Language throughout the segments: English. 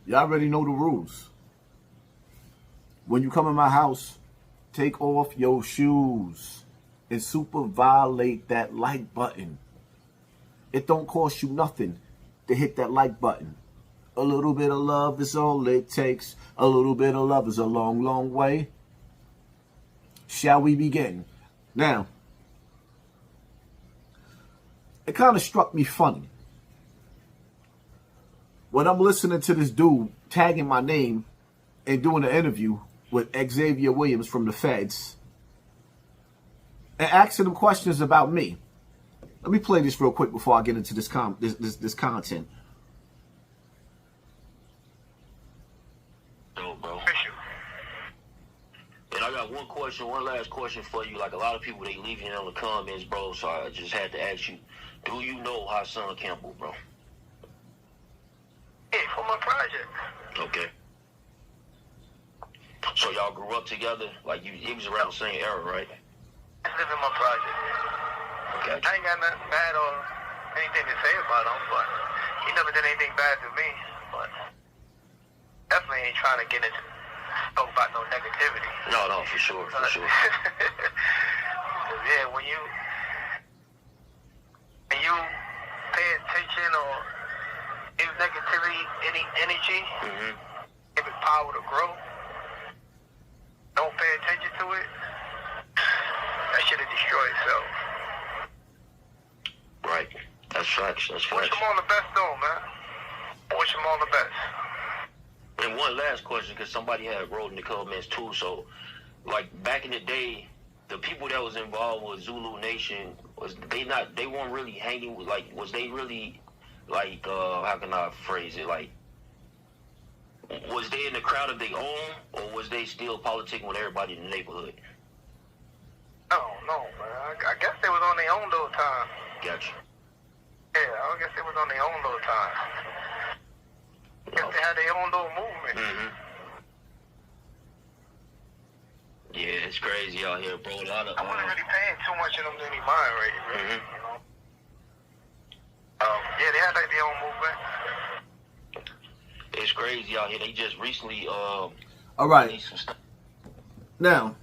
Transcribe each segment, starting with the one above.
Y'all already know the rules. When you come in my house, take off your shoes and super violate that like button. It don't cost you nothing to hit that like button. A little bit of love is all it takes. A little bit of love is a long, long way. Shall we begin? Now, it kind of struck me funny when I'm listening to this dude tagging my name and doing an interview with Xavier Williams from the Feds and asking him questions about me. Let me play this real quick before I get into this content. No, bro. And I got one last question for you. Like a lot of people, they leave it in the comments, bro. So I just had to ask you, do you know Hassan Campbell, bro? Yeah, for my project. Okay. So y'all grew up together? Like it was around the same era, right? I live in my project. Okay. I ain't got nothing bad or anything to say about him, but he never did anything bad to me. But definitely ain't trying to get into talk about no negativity. No, for sure, for sure. Yeah, when you pay attention or give negativity any energy, give it power to grow. Don't pay attention to it. That should have destroyed itself. Right. That's facts. That's facts. Wish them all the best, though, man. Wish them all the best. And one last question, because somebody had wrote in the comments too. So, like back in the day, the people that was involved with Zulu Nation they weren't really hanging with, like, was they really, like, how can I phrase it, like, was they in the crowd of their own, or was they still politicking with everybody in the neighborhood? I don't know, man. I guess they was on their own little time. Gotcha. Yeah, I guess they was on their own little time. I guess they had their own little movement. Yeah, it's crazy out here, bro. A lot of I wasn't really paying too much of them any mind, really. You know? Yeah, they had like their own movement. It's crazy out here. They just recently all right. Now,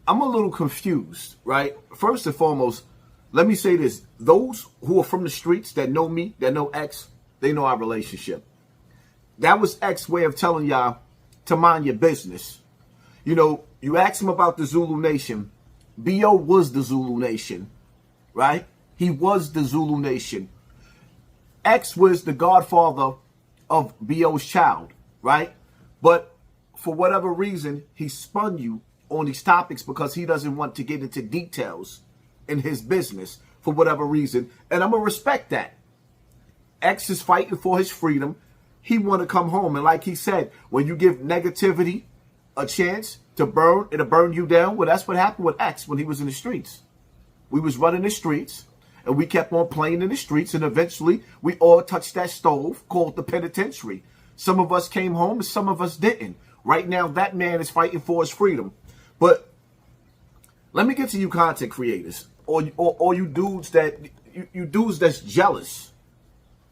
I'm a little confused, right? First and foremost, let me say this. Those who are from the streets that know me, that know X, they know our relationship. That was X's way of telling y'all to mind your business. You know, you ask him about the Zulu Nation. B.O. was the Zulu Nation, right? He was the Zulu Nation. X was the godfather of B.O.'s child, right? But for whatever reason, he spun you on these topics because he doesn't want to get into details in his business for whatever reason. And I'm going to respect that. X is fighting for his freedom. He want to come home. And like he said, when you give negativity a chance to burn, it'll burn you down. Well, that's what happened with X when he was in the streets. We was running the streets, and we kept on playing in the streets, and eventually we all touched that stove called the penitentiary. Some of us came home, and some of us didn't. Right now, that man is fighting for his freedom. But let me get to you content creators, or you dudes you dudes that's jealous.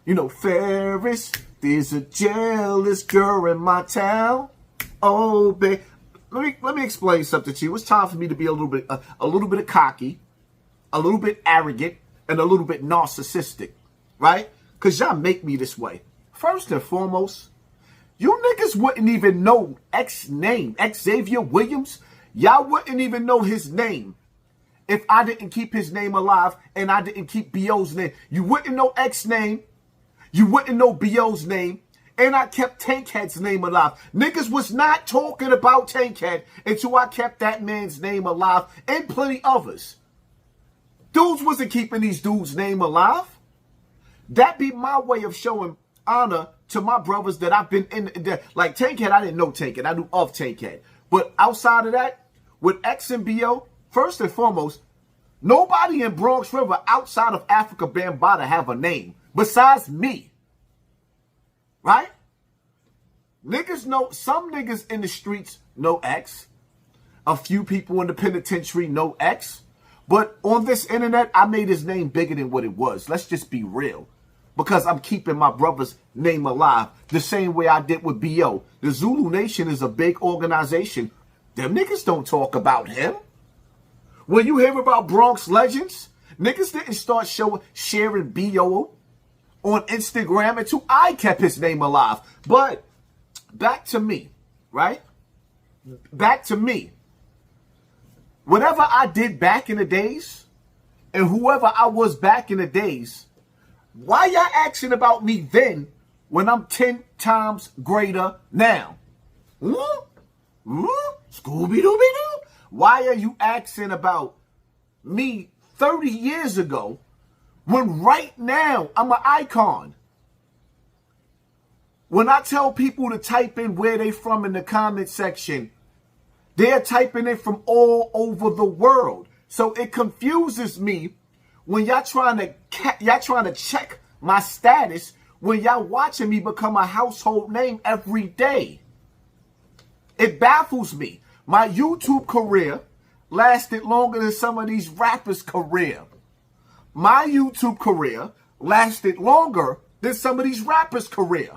You know, Ferris, there's a jealous girl in my town. Oh, babe. Let me explain something to you. It's time for me to be a little bit of cocky, a little bit arrogant, and a little bit narcissistic, right? Because y'all make me this way. First and foremost, you niggas wouldn't even know X's name, Xavier Williams. Y'all wouldn't even know his name if I didn't keep his name alive and I didn't keep B.O.'s name. You wouldn't know X's name. You wouldn't know B.O.'s name. And I kept Tankhead's name alive. Niggas was not talking about Tankhead until I kept that man's name alive and plenty others. Dudes wasn't keeping these dudes' name alive. That be my way of showing honor to my brothers that I've been in. Like Tankhead, I didn't know Tankhead. I knew of Tankhead. But outside of that, with X and B.O., first and foremost, nobody in Bronx River outside of Africa Bambaataa have a name besides me. Right? Niggas know, some niggas in the streets know X. A few people in the penitentiary know X. But on this internet, I made his name bigger than what it was. Let's just be real. because I'm keeping my brother's name alive the same way I did with B.O. The Zulu Nation is a big organization. Them niggas don't talk about him. When you hear about Bronx legends, niggas didn't start sharing B.O. on Instagram until I kept his name alive. But back to me, right? Back to me. Whatever I did back in the days, and whoever I was back in the days, why y'all asking about me then when I'm 10 times greater now? Scooby-Dooby-Doo? Why are you asking about me 30 years ago when right now I'm an icon? When I tell people to type in where they from in the comment section, they're typing it from all over the world. So it confuses me when y'all trying to check my status when y'all watching me become a household name every day. It baffles me. My YouTube career lasted longer than some of these rappers' career. My YouTube career lasted longer than some of these rappers' career.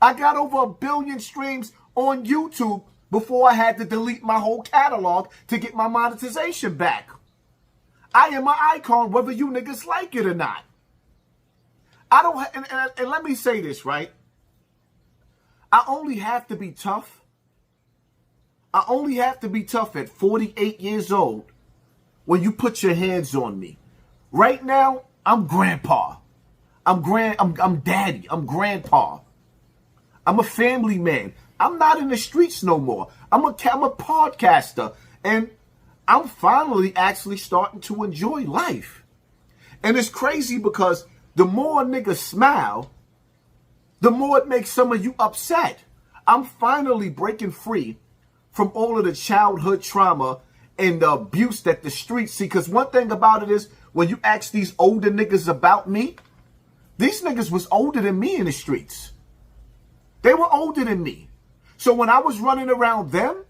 I got over 1 billion streams on YouTube before I had to delete my whole catalog to get my monetization back. I am an icon whether you niggas like it or not. I don't, and let me say this, right? I only have to be tough. I only have to be tough at 48 years old when you put your hands on me. Right now, I'm grandpa. I'm daddy. I'm grandpa. I'm a family man. I'm not in the streets no more. I'm a podcaster. And I'm finally actually starting to enjoy life. And it's crazy because the more niggas smile, the more it makes some of you upset. I'm finally breaking free from all of the childhood trauma and the abuse that the streets see. Because one thing about it is, when you ask these older niggas about me, these niggas was older than me in the streets. They were older than me. So when I was running around them,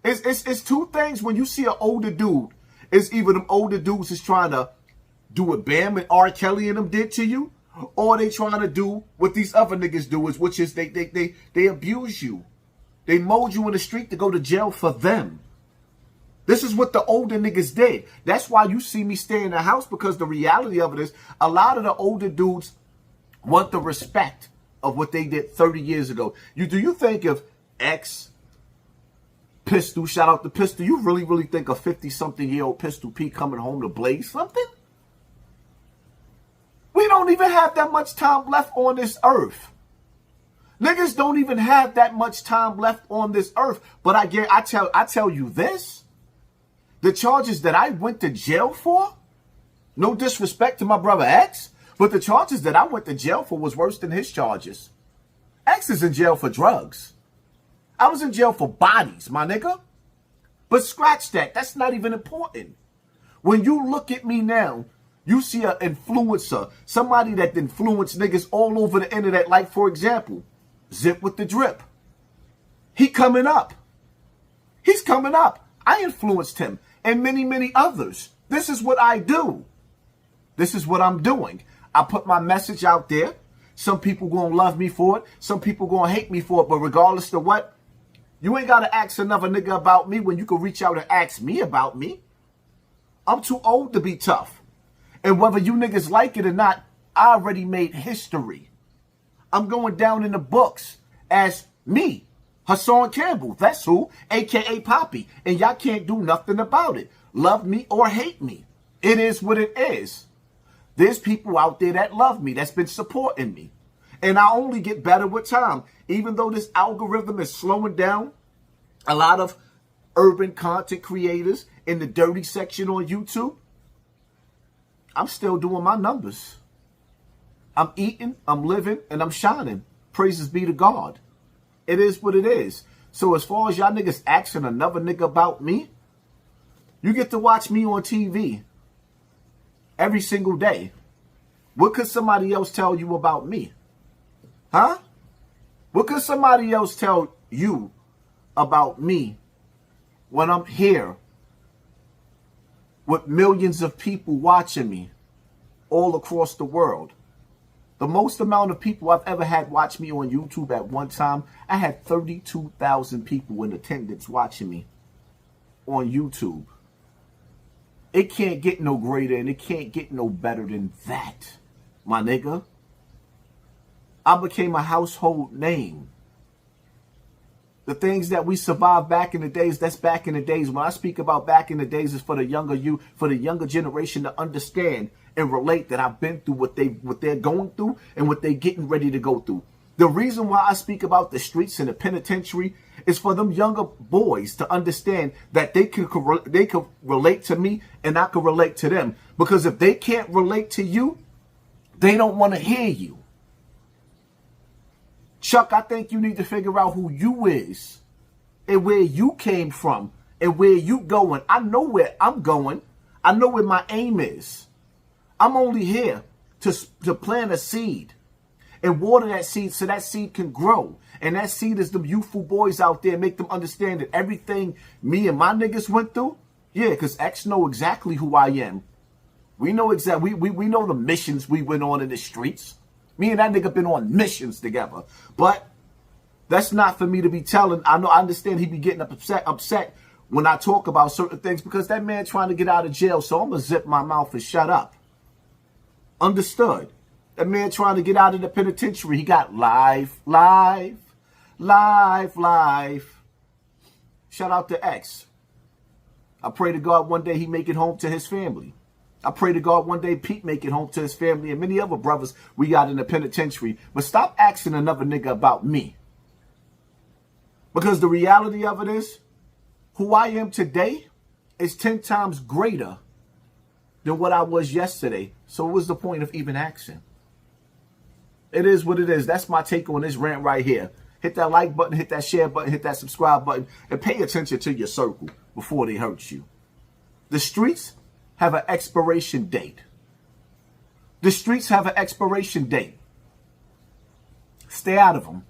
it's two things. When you see an older dude, it's either them older dudes is trying to do what Bam and R. Kelly and them did to you, or they trying to do what these other niggas do, which is they abuse you. They mold you in the street to go to jail for them. This is what the older niggas did. That's why you see me stay in the house, because the reality of it is a lot of the older dudes want the respect of what they did 30 years ago. Do you think if X Pistol, shout out to Pistol, you really think a 50-something-year-old Pistol P coming home to blaze something? We don't even have that much time left on this earth. Niggas don't even have that much time left on this earth. But I tell you this, the charges that I went to jail for, no disrespect to my brother X, but the charges that I went to jail for was worse than his charges. X is in jail for drugs. I was in jail for bodies, my nigga. But scratch that. That's not even important. When you look at me now, you see an influencer, somebody that influenced niggas all over the internet. Like, for example, Zip with the Drip. He coming up. He's coming up. I influenced him and many others. This is what I do. This is what I'm doing. I put my message out there. Some people gonna love me for it. Some people gonna hate me for it. But regardless of what, you ain't gotta ask another nigga about me when you can reach out and ask me about me. I'm too old to be tough. And whether you niggas like it or not, I already made history. I'm going down in the books as me, Hassan Campbell. That's who, a.k.a. Poppy. And y'all can't do nothing about it. Love me or hate me. It is what it is. There's people out there that love me, that's been supporting me. And I only get better with time. Even though this algorithm is slowing down a lot of urban content creators in the dirty section on YouTube, I'm still doing my numbers. I'm eating, I'm living, and I'm shining. Praises be to God. It is what it is. So as far as y'all niggas asking another nigga about me, you get to watch me on TV every single day. What could somebody else tell you about me? Huh? What could somebody else tell you about me when I'm here with millions of people watching me all across the world? The most amount of people I've ever had watch me on YouTube at one time, I had 32,000 people in attendance watching me on YouTube. It can't get no greater and it can't get no better than that, my nigga. I became a household name. The things that we survived back in the days, that's back in the days. When I speak about back in the days, is for the younger you, for the younger generation to understand and relate that I've been through what they're going through and what they're getting ready to go through. The reason why I speak about the streets and the penitentiary is for them younger boys to understand that they could relate to me and I could relate to them. Because if they can't relate to you, they don't want to hear you. Chuck, I think you need to figure out who you is and where you came from and where you going. I know where I'm going. I know where my aim is. I'm only here to plant a seed and water that seed so that seed can grow. And that seed is the youthful boys out there. Make them understand that everything me and my niggas went through. Yeah, because X know exactly who I am. We know exactly. We know the missions we went on in the streets. Me and that nigga been on missions together. But that's not for me to be telling. I understand he be getting upset when I talk about certain things because that man trying to get out of jail. So I'm going to zip my mouth and shut up. Understood. That man trying to get out of the penitentiary. He got life. Shout out to X. I pray to God one day he make it home to his family. I pray to God one day Pete make it home to his family and many other brothers we got in the penitentiary. But stop asking another nigga about me. Because the reality of it is, who I am today is 10 times greater than what I was yesterday. So what was the point of even asking? It is what it is. That's my take on this rant right here. Hit that like button, hit that share button, hit that subscribe button, and pay attention to your circle before they hurt you. The streets have an expiration date. The streets have an expiration date. Stay out of them.